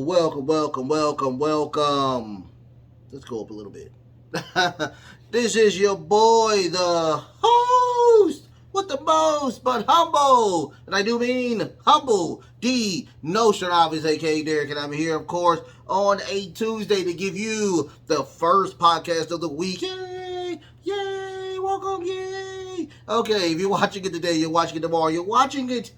Welcome. Let's go up a little bit. This is your boy, the host with the most, but humble. And I do mean humble. D. Notion, obviously, aka Derek, and I'm here, of course, on a Tuesday to give you the first podcast of the week. Yay! Yay! Welcome! Yay! Okay, if you're watching it today, you're watching it tomorrow, you're watching it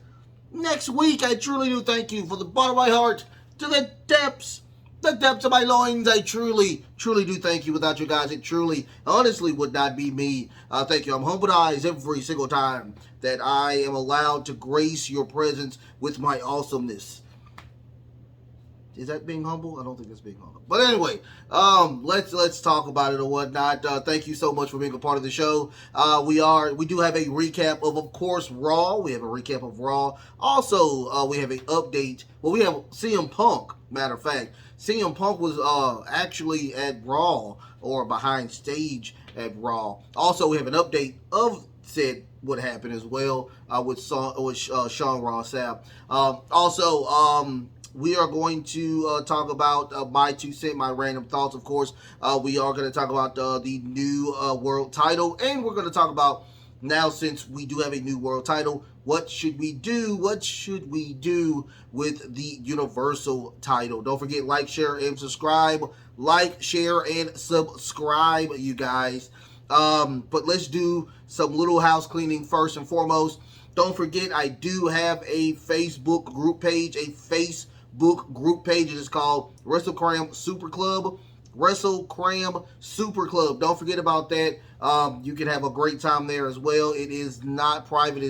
next week. I truly do thank you from the bottom of my heart to the depths of my loins. I truly do thank you. Without you guys, it truly, honestly would not be me. Thank you. I'm humbled eyes every single time that I am allowed to grace your presence with my awesomeness. Is that being humble? I don't think that's being humble. But anyway, let's talk about it or whatnot. Thank you so much for being a part of the show. We do have a recap of course, Raw. We have a recap of Raw. Also, we have an update. Well, we have CM Punk. Matter of fact, CM Punk was actually at Raw or behind stage at Raw. Also, we have an update of said what happened as well with Sean Ross Sapp. We are going to talk about my 2 cents, my random thoughts, of course. We are going to talk about the new world title, and we're going to talk about, now since we do have a new world title, what should we do? What should we do with the universal title? Don't forget, like, share, and subscribe. Like, share, and subscribe, you guys. But let's do some little house cleaning first and foremost. Don't forget, I do have a Facebook group page, It is called WrestleCram Super Club. WrestleCram Super Club. Don't forget about that. You can have a great time there as well. It is not private.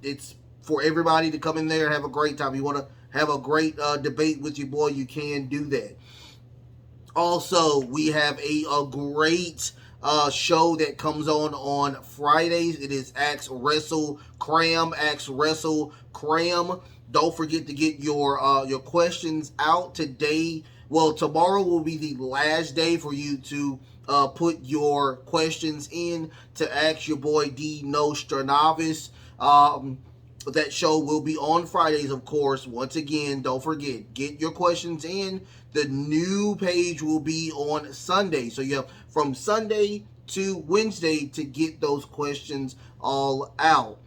It's for everybody to come in there and have a great time. You want to have a great debate with your boy, you can do that. Also, we have a great show that comes on Fridays. It is Ask Wrestle Cram. Don't forget to get your questions out today. Well, tomorrow will be the last day for you to put your questions in to ask your boy D. Nostradamus. That show will be on Fridays, of course. Once again, don't forget, get your questions in. The new page will be on Sunday. So you have from Sunday to Wednesday to get those questions all out.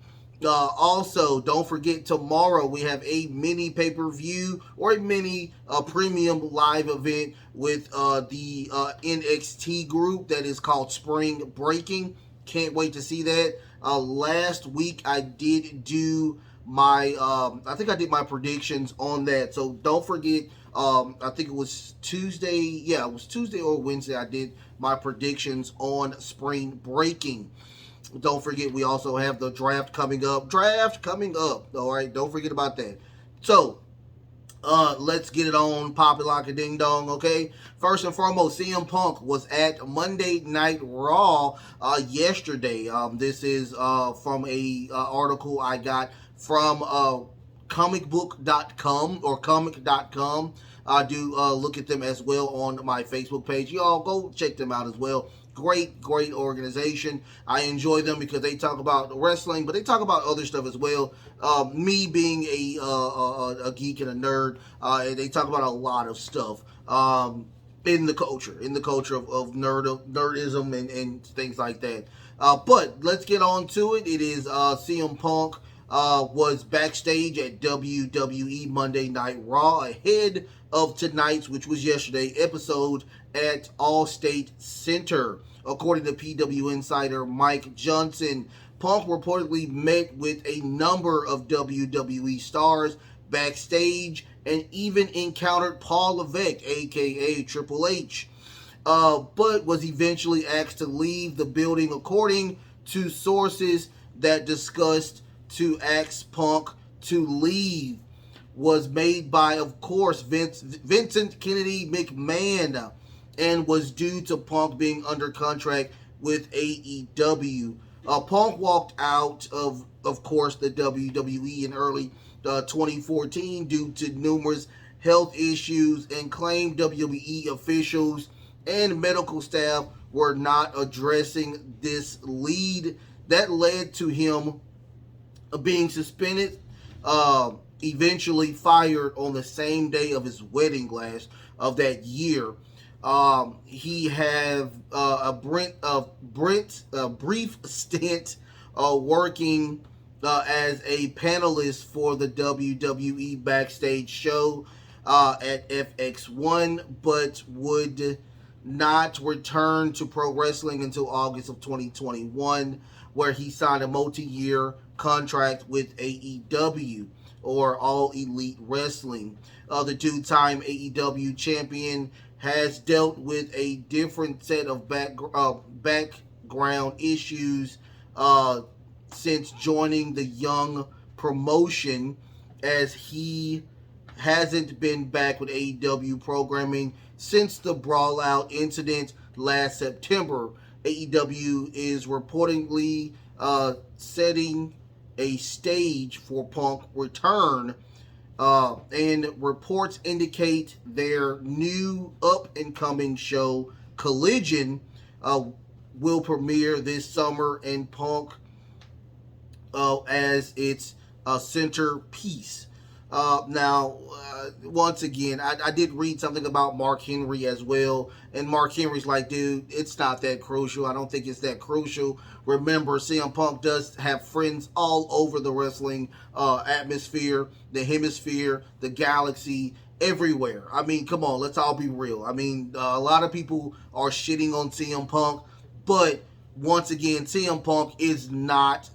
Also, don't forget, tomorrow we have a mini pay-per-view or a mini premium live event with the NXT group that is called Spring Breaking. Can't wait to see that. Last week I did do my, I think I did my predictions on that. So don't forget, I think it was Tuesday. Yeah, it was Tuesday or Wednesday. I did my predictions on Spring Breaking. Don't forget, we also have the draft coming up. All right, don't forget about that. So, let's get it on poppin' like a ding dong, okay? First and foremost, CM Punk was at Monday Night Raw yesterday. This is from a article I got from comicbook.com or comic.com. I do look at them as well on my Facebook page. Y'all go check them out as well. Great organization. I enjoy them because they talk about wrestling, but they talk about other stuff as well. Me being a geek and a nerd, and they talk about a lot of stuff in the culture of nerdism and things like that. But let's get on to it. It is CM Punk was backstage at WWE Monday Night Raw ahead of tonight's, which was yesterday, episode at Allstate Center. According to PW Insider Mike Johnson, Punk reportedly met with a number of WWE stars backstage and even encountered Paul Levesque, aka Triple H, but was eventually asked to leave the building, according to sources that discussed to ask Punk to leave was made by, of course, Vincent Kennedy McMahon, and was due to Punk being under contract with AEW. Punk walked out of course, the WWE in early 2014 due to numerous health issues and claimed WWE officials and medical staff were not addressing this lead. That led to him being suspended eventually fired on the same day of his wedding last of that year. He have a brief stint working as a panelist for the WWE Backstage show at FX1, but would not return to pro wrestling until August of 2021, where he signed a multi-year contract with AEW, or All Elite Wrestling. The two-time AEW champion has dealt with a different set of background issues since joining the young promotion, as he hasn't been back with AEW programming since the Brawl Out incident last September. AEW is reportedly setting a stage for Punk return, and reports indicate their new up-and-coming show, Collision, will premiere this summer, and Punk as its centerpiece. Once again, I did read something about Mark Henry as well, and Mark Henry's like, dude, it's not that crucial. I don't think it's that crucial. Remember, CM Punk does have friends all over the wrestling atmosphere, the hemisphere, the galaxy, everywhere. I mean, come on, let's all be real. I mean, a lot of people are shitting on CM Punk, but once again, CM Punk is not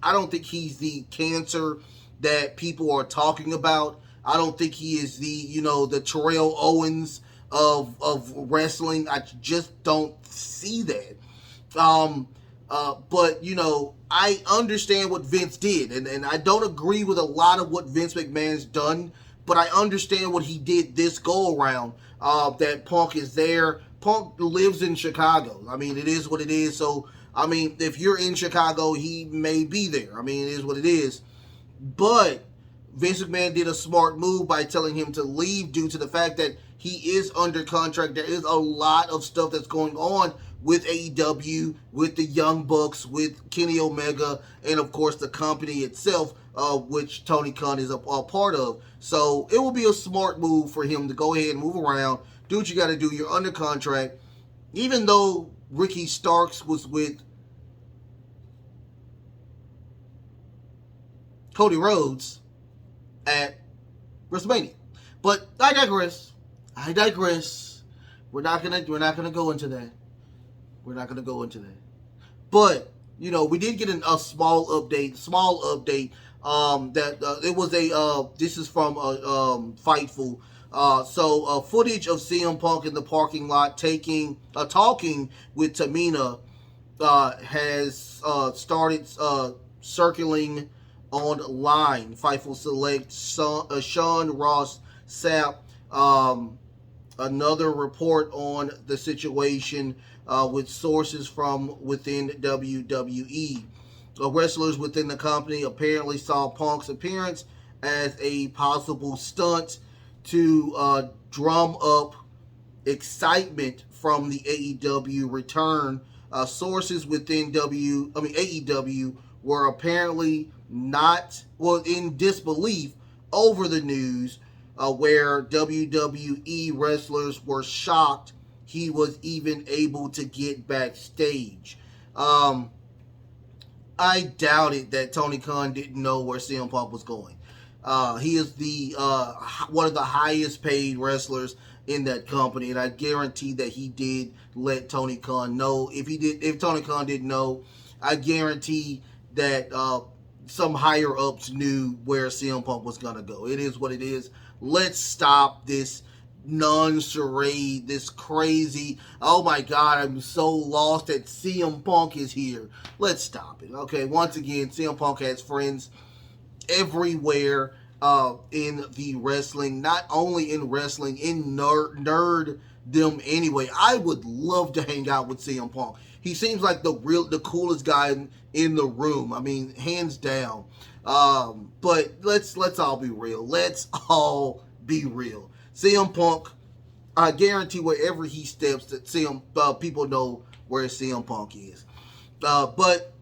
I don't think he's the cancer that people are talking about. I don't think he is the Terrell Owens of wrestling. I just don't see that. But I understand what Vince did, and I don't agree with a lot of what Vince McMahon's done, but I understand what he did this go around. That Punk is there. Punk lives in Chicago. I mean, it is what it is. So, I mean, if you're in Chicago, he may be there. I mean, it is what it is. But Vince McMahon did a smart move by telling him to leave due to the fact that he is under contract. There is a lot of stuff that's going on with AEW, with the Young Bucks, with Kenny Omega, and of course the company itself, which Tony Khan is a part of. So it will be a smart move for him to go ahead and move around, do what you got to do. You're under contract. Even though Ricky Starks was with Cody Rhodes at WrestleMania. But I digress. We're not gonna go into that. But we did get a small update. That it was this is from Fightful. So footage of CM Punk in the parking lot talking with Tamina has started circling online. Fightful select Sean Ross Sapp, another report on the situation with sources from within WWE. Wrestlers within the company apparently saw Punk's appearance as a possible stunt to drum up excitement from the AEW return. Sources within AEW were apparently in disbelief over the news, where WWE wrestlers were shocked he was even able to get backstage. I doubted that Tony Khan didn't know where CM Punk was going. He is one of the highest paid wrestlers in that company, and I guarantee that he did let Tony Khan know. If Tony Khan didn't know, I guarantee that some higher ups knew where CM Punk was gonna go. It is what it is. Let's stop this non-charade, this crazy, oh my god, I'm so lost that CM Punk is here. Let's stop it. Okay, once again, CM Punk has friends everywhere in the wrestling, not only in wrestling, in nerddom anyway. I would love to hang out with CM Punk. He seems like the coolest guy in the room. I mean, hands down. But let's all be real. CM Punk, I guarantee wherever he steps, that people know where CM Punk is. But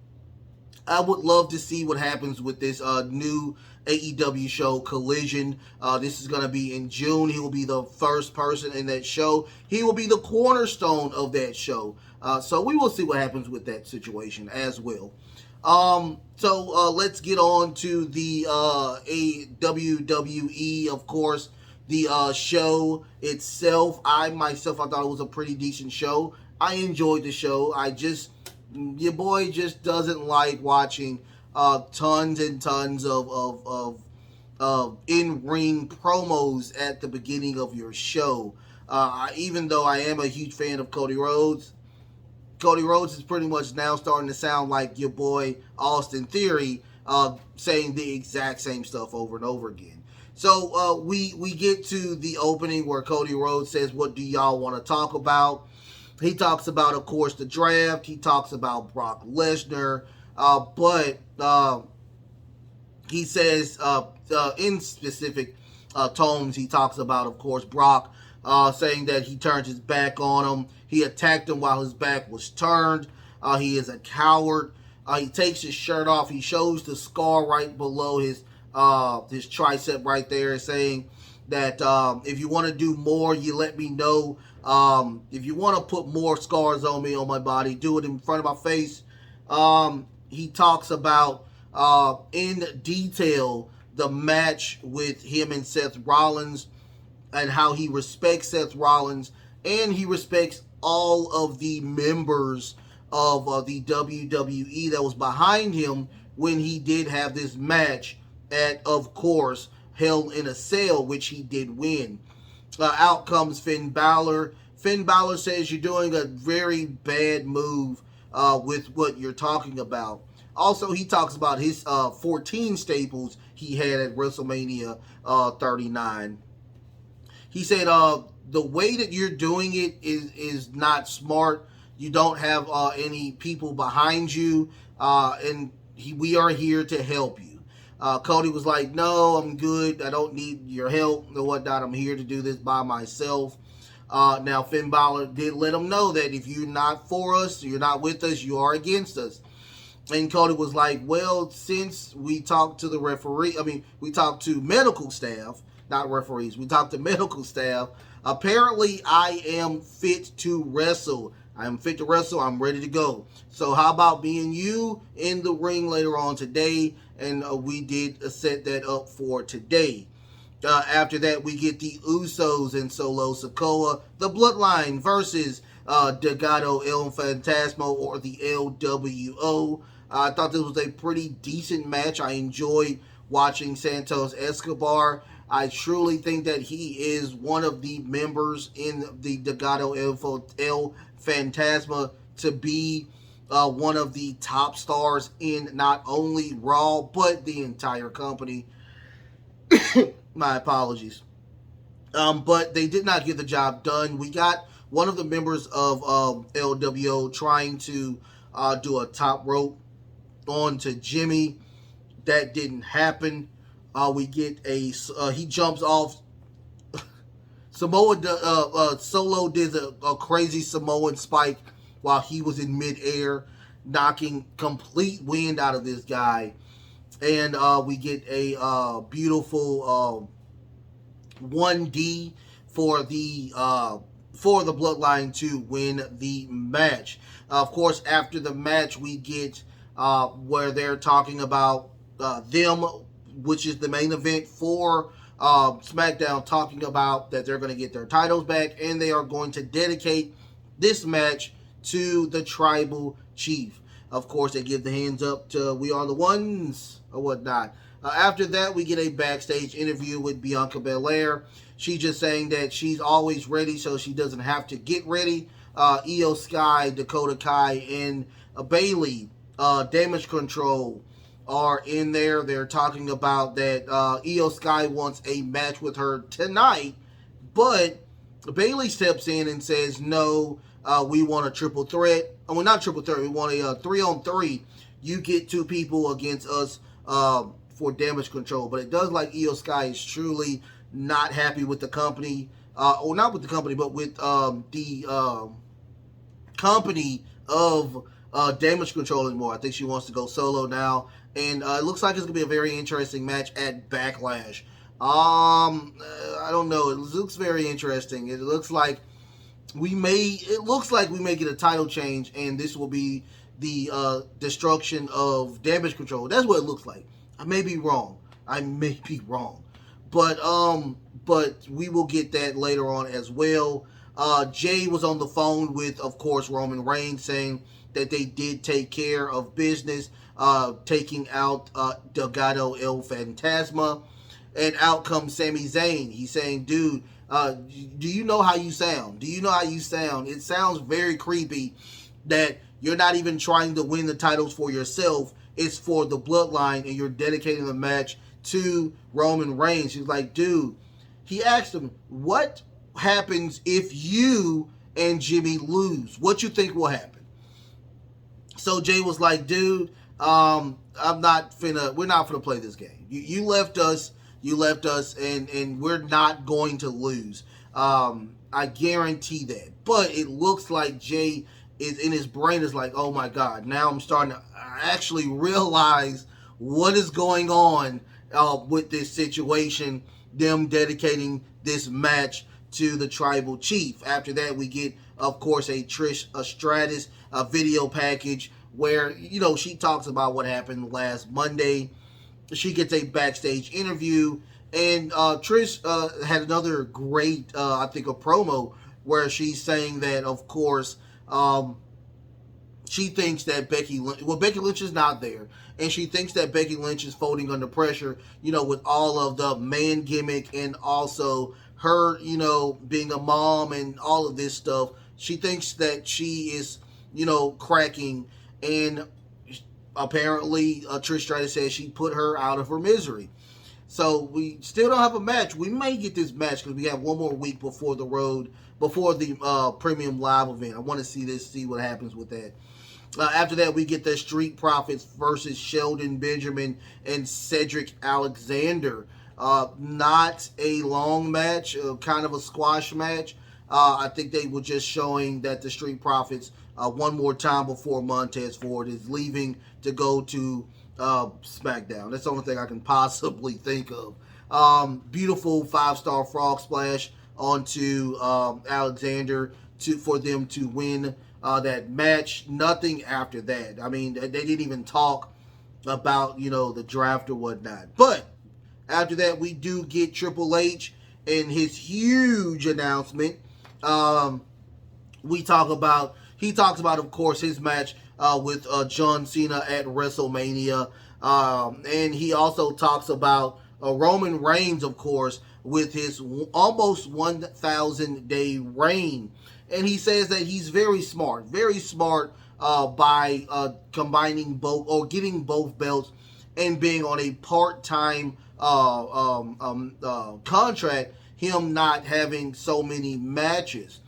I would love to see what happens with this new AEW show Collision. This is going to be in June. He will be the first person in that show. He will be the cornerstone of that show. So we will see what happens with that situation as well. So let's get on to the WWE, of course, the show itself. I thought it was a pretty decent show. I enjoyed the show. Your boy just doesn't like watching tons and tons of in-ring promos at the beginning of your show. Even though I am a huge fan of Cody Rhodes is pretty much now starting to sound like your boy Austin Theory, saying the exact same stuff over and over again. So we get to the opening where Cody Rhodes says, "What do y'all want to talk about?" He talks about, of course, the draft. He talks about Brock Lesnar, but he says in specific tones, he talks about, of course, Brock saying that he turned his back on him. He attacked him while his back was turned. He is a coward. He takes his shirt off. He shows the scar right below his tricep right there, saying that if you want to do more, you let me know. If you want to put more scars on me, on my body, do it in front of my face. He talks about in detail the match with him and Seth Rollins, and how he respects Seth Rollins, and he respects all of the members of the WWE that was behind him when he did have this match at, of course, Hell in a Cell, which he did win. Out comes Finn Balor. Finn Balor says you're doing a very bad move with what you're talking about. Also, he talks about his 14 staples he had at WrestleMania 39. He said the way that you're doing it is not smart. You don't have any people behind you, and we are here to help you. Cody was like, "No, I'm good. I don't need your help or whatnot. I'm here to do this by myself." Now, Finn Balor did let him know that if you're not for us, you're not with us, you are against us. And Cody was like, "Well, since we talked to we talked to medical staff, not referees, we talked to medical staff, apparently I am fit to wrestle. I am fit to wrestle. I'm ready to go. So how about me and you in the ring later on today?" And we did set that up for today. After that, we get the Usos and Solo Sikoa, the Bloodline versus Legado El Fantasma, or the LWO. I thought this was a pretty decent match. I enjoyed watching Santos Escobar. I truly think that he is one of the members in the Legado El Fantasma to be one of the top stars in not only Raw, but the entire company. My apologies. But they did not get the job done. We got one of the members of LWO trying to do a top rope onto Jimmy. That didn't happen. We get he jumps off. Solo did a crazy Samoan spike while he was in midair, knocking complete wind out of this guy. And we get a beautiful 1D for the Bloodline to win the match. Of course, after the match, we get where they're talking about them, which is the main event for SmackDown, talking about that they're going to get their titles back, and they are going to dedicate this match to the Tribal Chief. Of course, they give the hands up to We Are the Ones or whatnot. After that, we get a backstage interview with Bianca Belair. She's just saying that she's always ready, so she doesn't have to get ready. Io Sky, Dakota Kai, and Bayley, Damage Control, are in there. They're talking about that Io Sky wants a match with her tonight, but Bayley steps in and says, "No, we want a triple threat. Well, not triple threat. We want a 3-on-3. You get two people against us for Damage Control." But it does like Io Sky is truly not happy with the company, or not with the company, but with the company of Damage Control anymore. I think she wants to go solo now, and it looks like it's gonna be a very interesting match at Backlash. I don't know. It looks very interesting. It looks like we may. It looks like we may get a title change, and this will be the destruction of Damage Control. That's what it looks like. I may be wrong. But we will get that later on as well. Jay was on the phone with, of course, Roman Reigns, saying that they did take care of business, taking out Delgado El Fantasma, and out comes Sami Zayn. He's saying, dude, do you know how you sound? Do you know how you sound? It sounds very creepy that you're not even trying to win the titles for yourself. It's for the bloodline, and you're dedicating the match to Roman Reigns. He's like, dude, he asked him, what happens if you and Jimmy lose? What you think will happen? So Jay was like, dude, we're not finna play this game. You left us, and we're not going to lose. I guarantee that. But it looks like Jay is in his brain is like, oh my God, now I'm starting to actually realize what is going on with this situation, them dedicating this match to the tribal chief. After that, we get, of course, a Trish Stratus video package where, you know, she talks about what happened last Monday. She gets a backstage interview, and Trish had another great, I think, a promo where she's saying that, of course, she thinks that Becky Lynch is not there, and she thinks that Becky Lynch is folding under pressure, you know, with all of the man gimmick and also her, you know, being a mom and all of this stuff. She thinks that she is, you know, cracking, and apparently Trish Stratus says she put her out of her misery. So we still don't have a match. We may get this match because we have one more week before the Premium Live event. I want to see what happens with that. After that, we get the Street Profits versus Sheldon Benjamin and Cedric Alexander. Not a long match, kind of a squash match. I think they were just showing that the Street Profits one more time before Montez Ford is leaving to go to SmackDown. That's the only thing I can possibly think of. Beautiful 5-star frog splash onto Alexander for them to win that match. Nothing after that. I mean, they didn't even talk about, you know, the draft or whatnot. But after that, we do get Triple H and his huge announcement. He talks about, of course, his match with John Cena at WrestleMania. And he also talks about Roman Reigns, of course, with his almost 1,000-day reign. And he says that he's very smart by combining both, or getting both belts, and being on a part-time contract, him not having so many matches.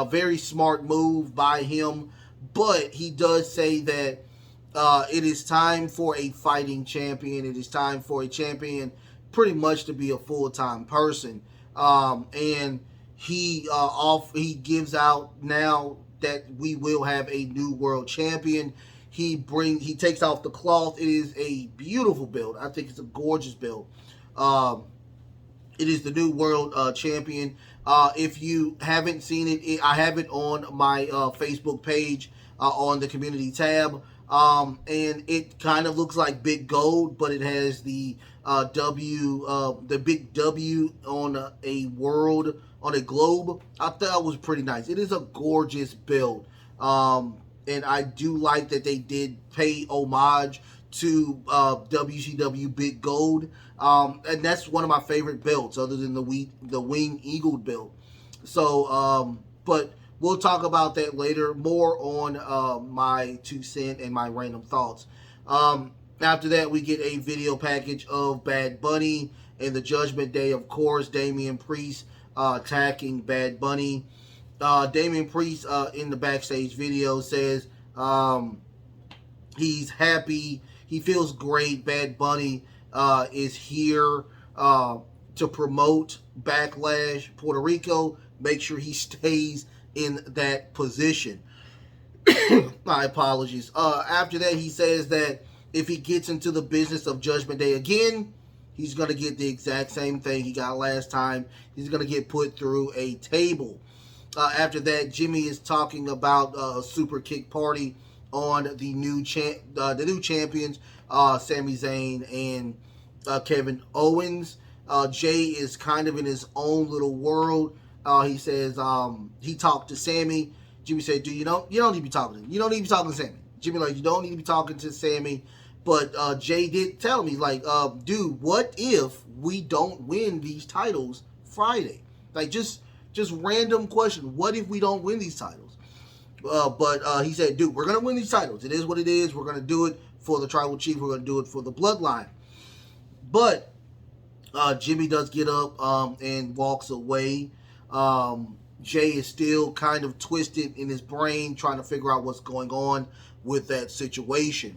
Very smart move by him, but he does say that it is time for a fighting champion. It is time for a champion pretty much to be a full-time person. And he gives out now that we will have a new world champion. He takes off the cloth. It is a beautiful belt. I think it's a gorgeous belt. It is the new world champion. If you haven't seen it, I have it on my Facebook page on the community tab. And it kind of looks like big gold, but it has the big W on a world, on a globe. I thought it was pretty nice. It is a gorgeous build. And I do like that they did pay homage to WCW Big Gold. And that's one of my favorite belts, other than the Wing Eagle belt. So, but we'll talk about that later. More on my 2 cents and my random thoughts. After that, we get a video package of Bad Bunny and the Judgment Day. Of course, Damian Priest attacking Bad Bunny. Damian Priest in the backstage video says he's happy. He feels great. Bad Bunny is here to promote Backlash Puerto Rico. Make sure he stays in that position. My apologies. After that, he says that if he gets into the business of Judgment Day again, he's going to get the exact same thing he got last time. He's going to get put through a table. After that, Jimmy is talking about a super kick party on the new champions, Sami Zayn and Kevin Owens. Jay is kind of in his own little world. He says he talked to Sammy. Jimmy said, "Do you don't need to be talking to him. You don't need to be talking to Sammy." Jimmy like, "You don't need to be talking to Sammy." But Jay did tell me like, "Dude, what if we don't win these titles Friday? Like just random question. What if we don't win these titles?" But he said, "Dude, we're gonna win these titles. It is what it is. We're gonna do it for the tribal chief. We're gonna do it for the bloodline." But Jimmy does get up and walks away. Jay is still kind of twisted in his brain, trying to figure out what's going on with that situation.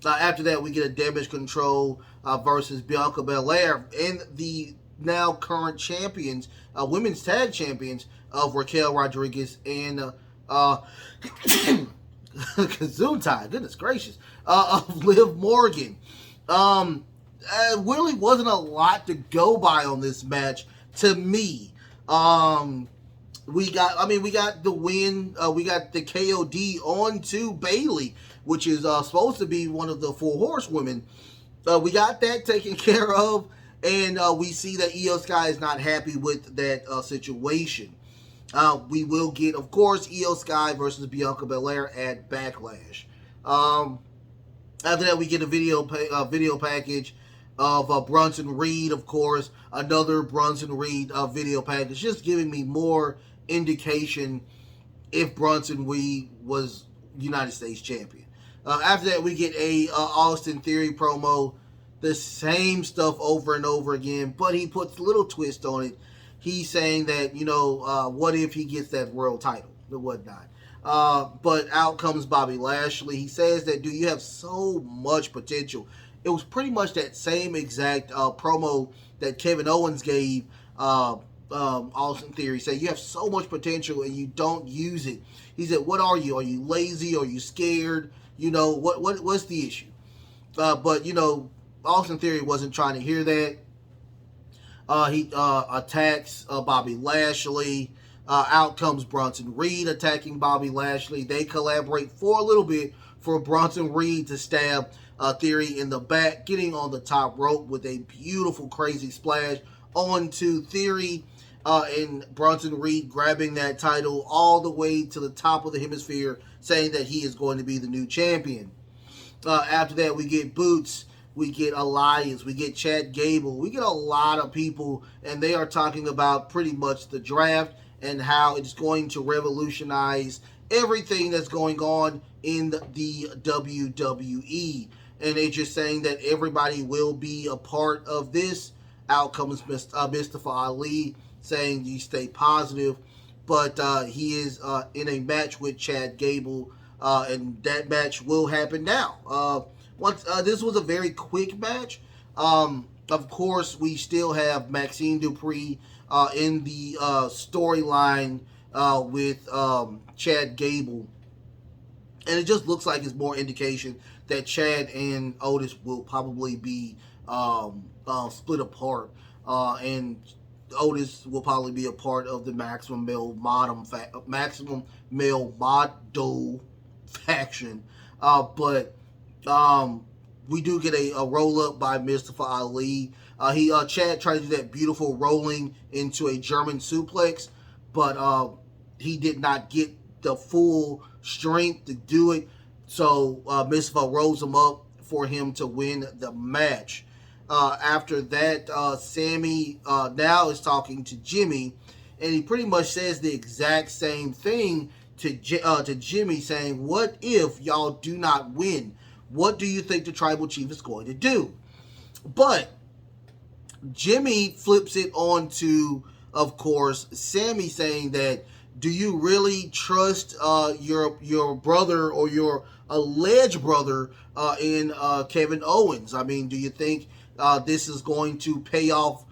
After that, we get a Damage Control versus Bianca Belair and the now current champions, women's tag champions of Raquel Rodriguez and Gesundheit, goodness gracious, of Liv Morgan. Really wasn't a lot to go by on this match to me. We got the win. We got the KOD on to Bayley, which is supposed to be one of the 4 horsewomen. We got that taken care of, and we see that Io Sky is not happy with that situation. We will get, of course, Io Sky versus Bianca Belair at Backlash. After that, we get a video package of Bronson Reed, of course, another Bronson Reed video package, just giving me more indication if Bronson Reed was United States champion. After that, we get a Austin Theory promo, the same stuff over and over again, but he puts a little twist on it. He's saying that, what if he gets that world title and whatnot. But out comes Bobby Lashley. He says that, "Do you have so much potential?" It was pretty much that same exact promo that Kevin Owens gave Austin Theory. Said, "You have so much potential and you don't use it." He said, "What are you? Are you lazy? Are you scared? What's the issue?" But Austin Theory wasn't trying to hear that. He attacks Bobby Lashley. Out comes Bronson Reed attacking Bobby Lashley. They collaborate for a little bit for Bronson Reed to stab Theory in the back, getting on the top rope with a beautiful crazy splash onto Theory, and Bronson Reed grabbing that title all the way to the top of the hemisphere, saying that he is going to be the new champion. After that, we get Boots, we get Elias, we get Chad Gable, we get a lot of people, and they are talking about pretty much the draft and how it's going to revolutionize everything that's going on in the WWE. And they're just saying that everybody will be a part of this. Out comes Mustafa Ali saying you stay positive, but he is in a match with Chad Gable, and that match will happen now. This was a very quick match. Of course, we still have Maxine Dupree in the storyline with Chad Gable, and it just looks like it's more indication that Chad and Otis will probably be split apart, and Otis will probably be a part of the Maximum Male Model faction. But we do get a roll up by Mustafa Ali. Chad tried to do that beautiful rolling into a German suplex, but he did not get the full strength to do it. So Mustafa rolls him up for him to win the match. After that, Sammy now is talking to Jimmy, and he pretty much says the exact same thing to Jimmy, saying, "What if y'all do not win? What do you think the tribal chief is going to do?" But Jimmy flips it on to, of course, Sammy, saying that, "Do you really trust your brother or your alleged brother in Kevin Owens? I mean, do you think this is going to pay off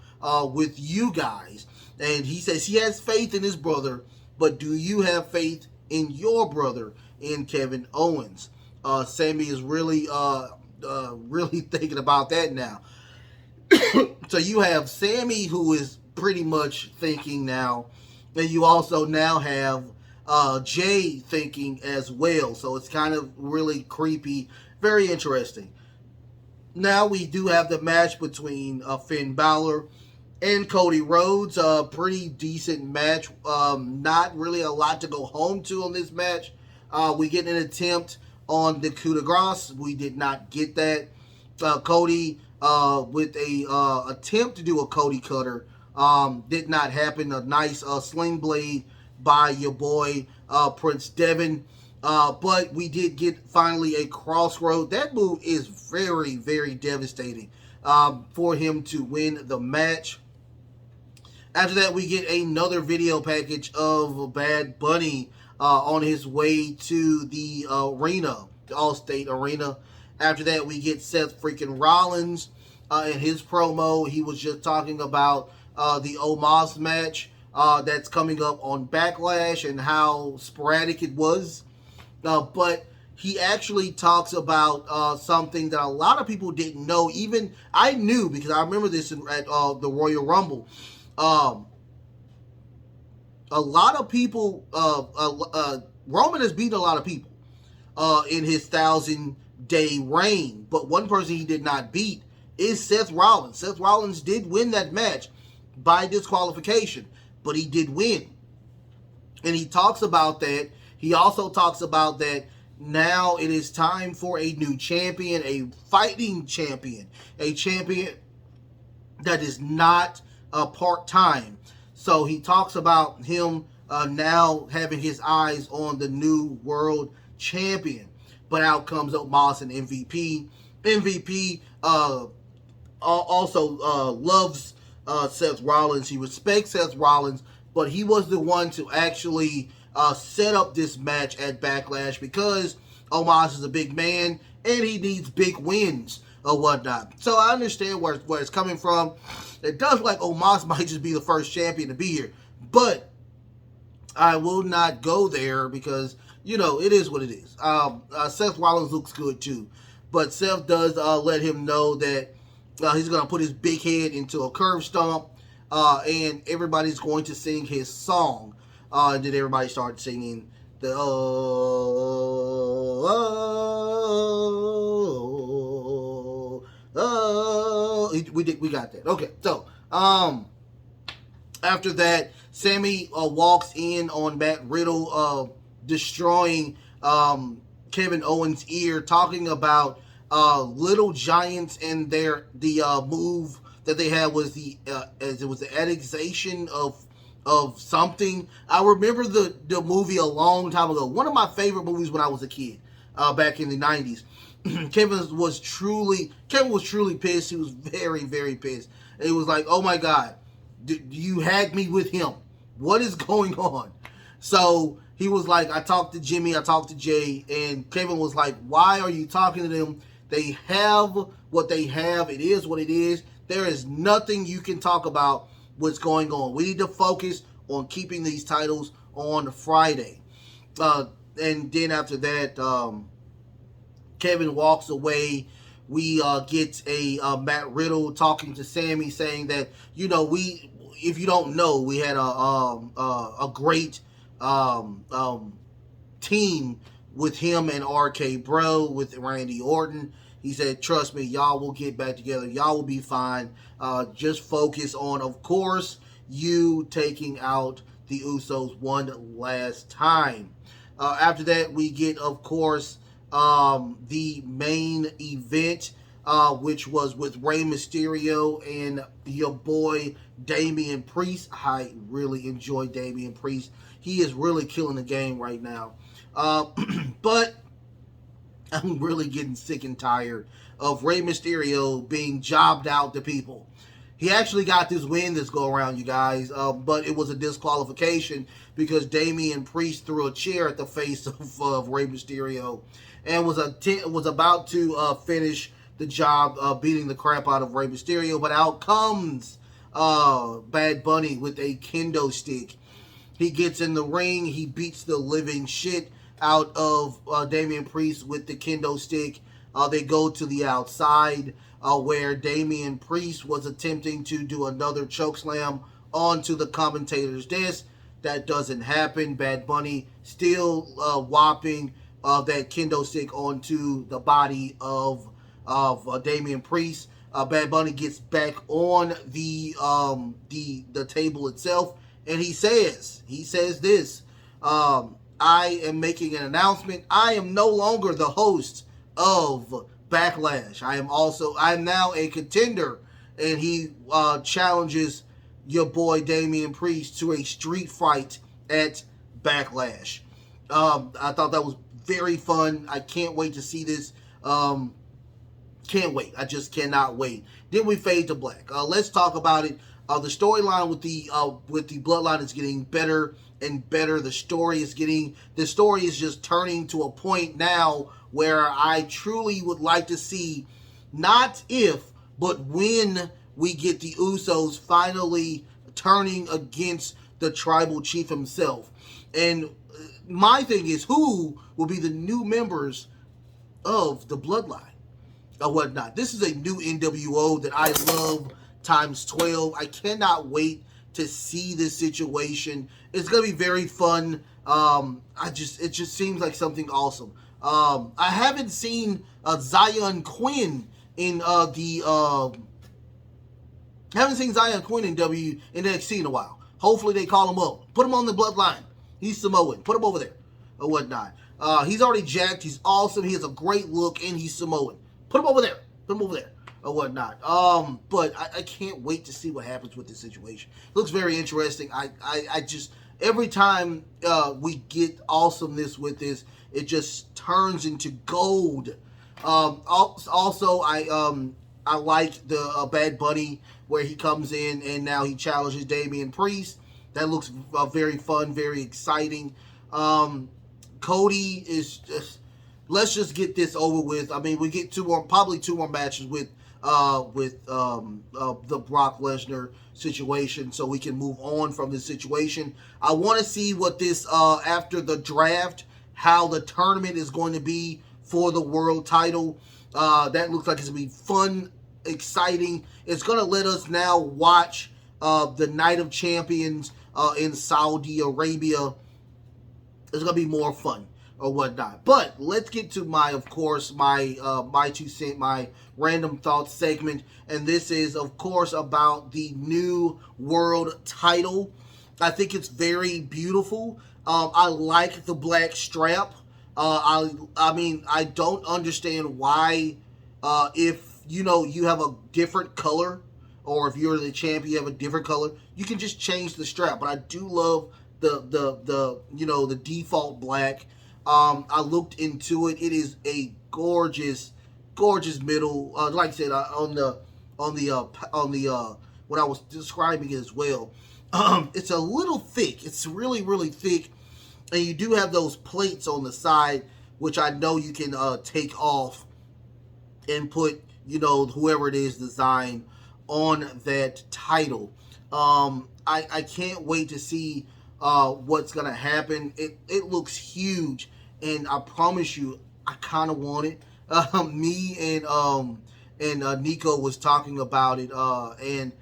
with you guys?" And he says he has faith in his brother, but do you have faith in your brother in Kevin Owens. Sammy is really thinking about that now. So you have Sammy, who is pretty much thinking now, and you also now have Jay thinking as well. So it's kind of really creepy, very interesting. Now we do have the match between Finn Balor and Cody Rhodes. A pretty decent match. Not really a lot to go home to on this match. We get an attempt on the coup de grace. We did not get that. Cody with a attempt to do a Cody cutter did not happen. A nice sling blade by your boy Prince Devin. But we did get finally a crossroad. That move is very, very devastating for him to win the match. After that, we get another video package of Bad Bunny on his way to the arena, the Allstate Arena. After that, we get Seth freaking Rollins in his promo. He was just talking about the Omos match that's coming up on Backlash and how sporadic it was. But he actually talks about something that a lot of people didn't know. Even I knew, because I remember this at the Royal Rumble. A lot of people, Roman has beaten a lot of people in his 1,000-day reign. But one person he did not beat is Seth Rollins. Seth Rollins did win that match by disqualification, but he did win. And he talks about that. He also talks about that now it is time for a new champion, a fighting champion, a champion that is not part-time. So he talks about him now having his eyes on the new world champion. But out comes Omos and MVP. MVP also loves Seth Rollins. He respects Seth Rollins, but he was the one to actually set up this match at Backlash because Omos is a big man and he needs big wins or whatnot. So I understand where it's coming from. It does look like Omos might just be the first champion to be here, but I will not go there because, you know, it is what it is. Seth Rollins looks good too, but Seth does let him know that he's going to put his big head into a curve stomp, and everybody's going to sing his song. And then everybody started singing the we got that. Okay, so after that, Sammy walks in on Matt Riddle, destroying Kevin Owens' ear, talking about Little Giants and the move that they had was as it was the annexation of something. I remember the movie a long time ago. One of my favorite movies when I was a kid, back in the 90s. Kevin was truly pissed. He was very, very pissed. It was like, oh my God, you had me with him. What is going on? So he was like, I talked to Jimmy, I talked to Jay, and Kevin was like, why are you talking to them? They have what they have. It is what it is. There is nothing you can talk about what's going on. We need to focus on keeping these titles on Friday. And then after that, Kevin walks away. We get a Matt Riddle talking to Sammy, saying that, you know, if you don't know, we had a great team with him and RK Bro, with Randy Orton. He said, trust me, y'all will get back together. Y'all will be fine. Just focus on, of course, you taking out the Usos one last time. After that, we get, of course, the main event, which was with Rey Mysterio and your boy Damian Priest. I really enjoy Damian Priest. He is really killing the game right now. But I'm really getting sick and tired of Rey Mysterio being jobbed out to people. He actually got this win this go around, you guys, but it was a disqualification because Damian Priest threw a chair at the face of Rey Mysterio and was about to finish the job beating the crap out of Rey Mysterio, but out comes Bad Bunny with a kendo stick. He gets in the ring. He beats the living shit out of Damian Priest with the kendo stick. They go to the outside where Damian Priest was attempting to do another chokeslam onto the commentator's desk. That doesn't happen. Bad Bunny still whopping that kendo stick onto the body of Damian Priest. Bad Bunny gets back on the table itself, and he says this. I am making an announcement. I am no longer the host of Backlash. I am now a contender, and he challenges your boy Damian Priest to a street fight at Backlash. I thought that was very fun. I can't wait to see this. Can't wait. I just cannot wait. Then we fade to black. Let's talk about it. The storyline with the Bloodline is getting better and better. The story is just turning to a point now where I truly would like to see, not if, but when we get the Usos finally turning against the tribal chief himself. And my thing is, who will be the new members of the Bloodline or whatnot? This is a new NWO that I love times 12. I cannot wait to see this situation. It's gonna be very fun. It just seems like something awesome. I haven't seen Zion Quinn in NXT in a while. Hopefully they call him up. Put him on the Bloodline. He's Samoan. Put him over there or whatnot. He's already jacked. He's awesome. He has a great look, and he's Samoan. Put him over there. Or whatnot. But I can't wait to see what happens with this situation. It looks very interesting. I just, every time we get awesomeness with this, it just turns into gold. Also, I like the Bad Bunny where he comes in and now he challenges Damian Priest. That looks very fun, very exciting. Cody is just, let's just get this over with. I mean, we get probably two more matches with the Brock Lesnar situation, so we can move on from this situation. I want to see what this after the draft, how the tournament is going to be for the world title. That looks like it's gonna be fun, exciting. It's gonna let us now watch the Night of Champions in Saudi Arabia. It's gonna be more fun or whatnot. But let's get to my 2 cent, my random thoughts segment, and this is of course about the new world title. I think it's very beautiful. I like the black strap. I mean, I don't understand why if you have a different color, or if you're the champion you have a different color, you can just change the strap. But I do love the default black. I looked into it. It is a gorgeous middle. Like I said, on the when I was describing it as well, it's a little thick. It's really, really thick, and you do have those plates on the side, which I know you can take off and put whoever it is design on that title. I can't wait to see what's gonna happen. It looks huge, and I promise you, I kind of want it. Me and Nico was talking about it, and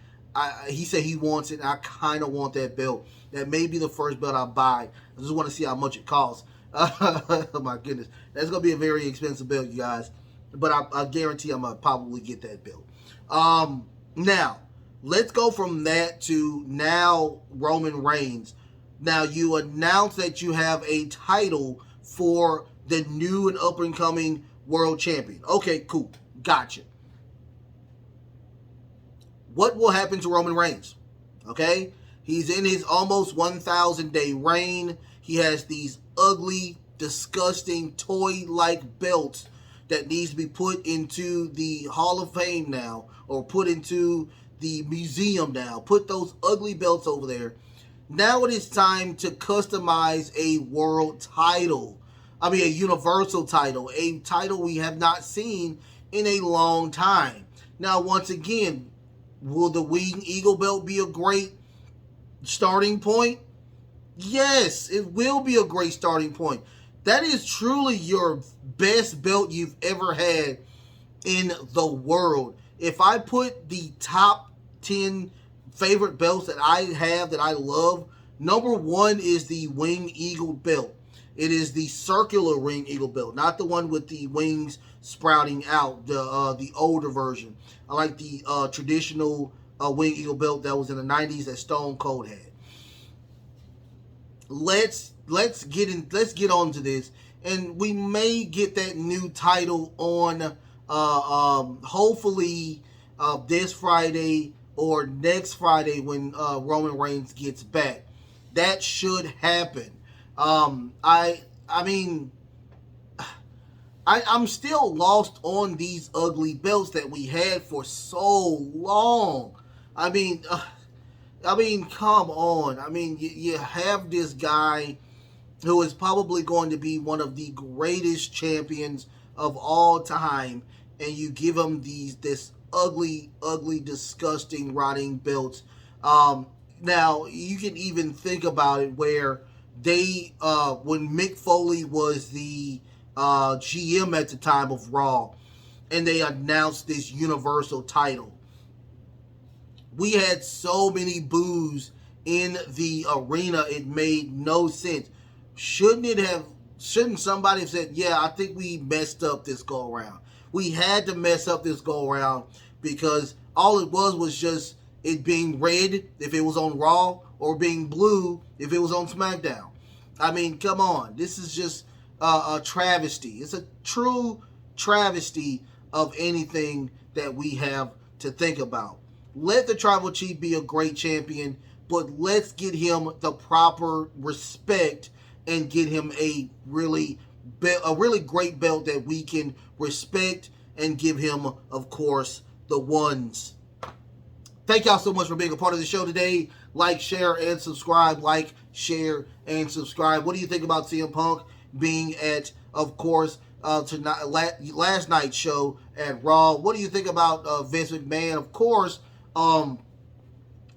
he said he wants it. And I kind of want that belt. That may be the first belt I buy. I just want to see how much it costs. Oh my goodness, that's gonna be a very expensive belt, you guys. But I guarantee I'm gonna probably get that belt. Now let's go from that to now Roman Reigns. Now you announce that you have a title for the new and up and coming world champion. Okay, cool, gotcha. What will happen to Roman Reigns? Okay, he's in his almost 1,000 day reign. He has these ugly, disgusting, toy-like belts that needs to be put into the Hall of Fame now, or put into the museum now. Put those ugly belts over there. Now it is time to customize a world title. I mean, a universal title. A title we have not seen in a long time. Now, once again, will the Winged Eagle belt be a great starting point? Yes, it will be a great starting point. That is truly your best belt you've ever had in the world. If I put the top 10 favorite belts that I have that I love, number one is the Wing Eagle belt. It is the circular Wing Eagle belt, not the one with the wings sprouting out, the older version. I like the traditional Wing Eagle belt that was in the 90s that Stone Cold had. Let's get on to this, and we may get that new title on hopefully this Friday or next Friday when Roman Reigns gets back. That should happen. I mean, I'm still lost on these ugly belts that we had for so long. I mean, come on. I mean, you have this guy who is probably going to be one of the greatest champions of all time, and you give him this ugly, ugly, disgusting, rotting belts. Now you can even think about it where they, when Mick Foley was the GM at the time of Raw, and they announced this Universal title, we had so many boos in the arena, it made no sense. Shouldn't somebody have said, yeah, I think we messed up this go around. We had to mess up this go around because all it was just it being red if it was on Raw or being blue if it was on SmackDown. I mean, come on. This is just a travesty. It's a true travesty of anything that we have to think about. Let the Tribal Chief be a great champion, but let's get him the proper respect and get him a really great belt that we can respect and give him, of course, the ones. Thank y'all so much for being a part of the show today. Like, share, and subscribe. Like, share, and subscribe. What do you think about CM Punk being at, of course, tonight, last night's show at Raw? What do you think about Vince McMahon, of course,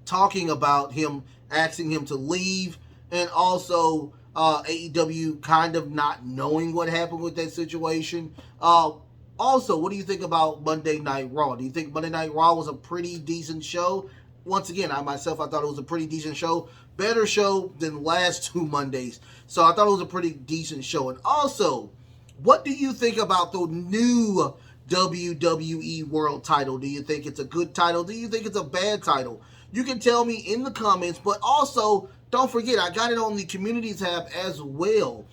talking about him, asking him to leave, and also AEW kind of not knowing what happened with that situation? Also, what do you think about Monday Night Raw? Do you think Monday Night Raw was a pretty decent show? Once again, I thought it was a pretty decent show. Better show than the last two Mondays. So I thought it was a pretty decent show. And also, what do you think about the new WWE World title? Do you think it's a good title? Do you think it's a bad title? You can tell me in the comments, but also, don't forget, I got it on the community tab as well.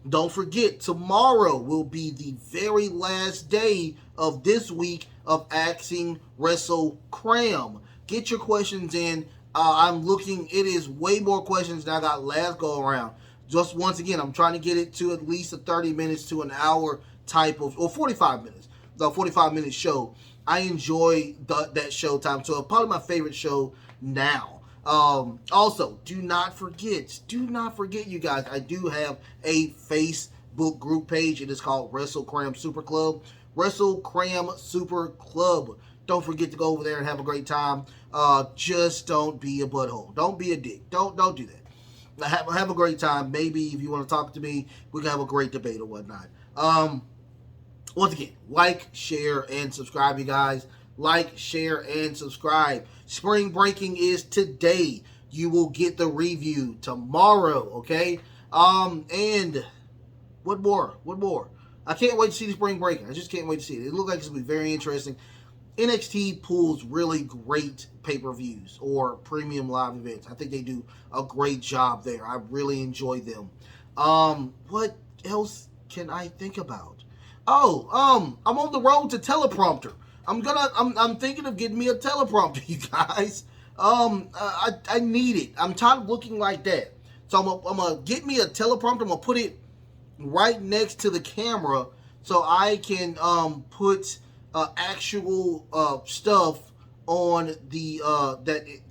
Don't forget, tomorrow will be the very last day of this week of Asking Wrestle Cram. Get your questions in. I'm looking, it is way more questions than I got last go around. Just once again, I'm trying to get it to at least a 30 minutes to an hour type of, or 45 minutes, the 45-minute show. I enjoy that show time, so probably my favorite show now. Also, do not forget, you guys, I do have a Facebook group page. It is called Wrestle Cram Super Club. Wrestle Cram Super Club. Don't forget to go over there and have a great time. Just don't be a butthole. Don't be a dick. Don't do that. Have a great time. Maybe if you want to talk to me, we can have a great debate or whatnot. Once again, like, share, and subscribe, you guys. Like, share, and subscribe. Spring breaking is today. You will get the review tomorrow, okay? And what more? I can't wait to see the spring breaking. I just can't wait to see it. It looks like it's going to be very interesting. NXT pulls really great pay-per-views or premium live events. I think they do a great job there. I really enjoy them. What else can I think about? I'm on the road to teleprompter. I'm thinking of getting me a teleprompter, you guys. I need it. I'm tired of looking like that. So I'm gonna get me a teleprompter. I'm gonna put it right next to the camera so I can put actual stuff on the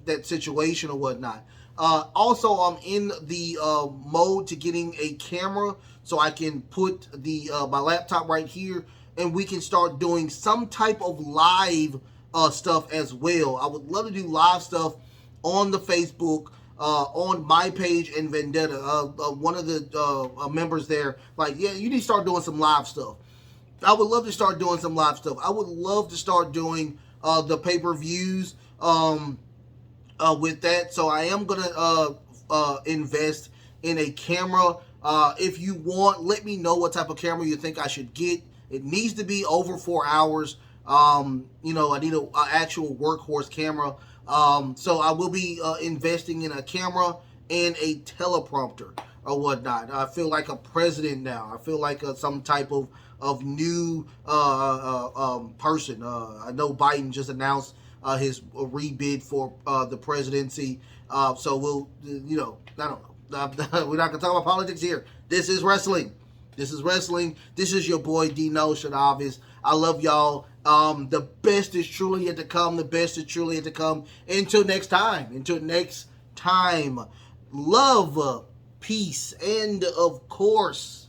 that situation or whatnot. Also, I'm in the mode to getting a camera so I can put the my laptop right here, and we can start doing some type of live stuff as well. I would love to do live stuff on the Facebook, on my page and Vendetta. One of the members there, like, yeah, you need to start doing some live stuff. I would love to start doing some live stuff. I would love to start doing the pay-per-views with that. So I am going to invest in a camera. If you want, let me know what type of camera you think I should get. It needs to be over 4 hours. You know, I need an actual workhorse camera. So I will be investing in a camera and a teleprompter or whatnot. I feel like a president now. I feel like some type of new person. I know Biden just announced his rebid for the presidency. So we'll, you know, I don't know. We're not going to talk about politics here. This is wrestling. This is wrestling. This is your boy Dino Shadavis. I love y'all. The best is truly yet to come. The best is truly yet to come. Until next time. Until next time. Love, peace, and of course,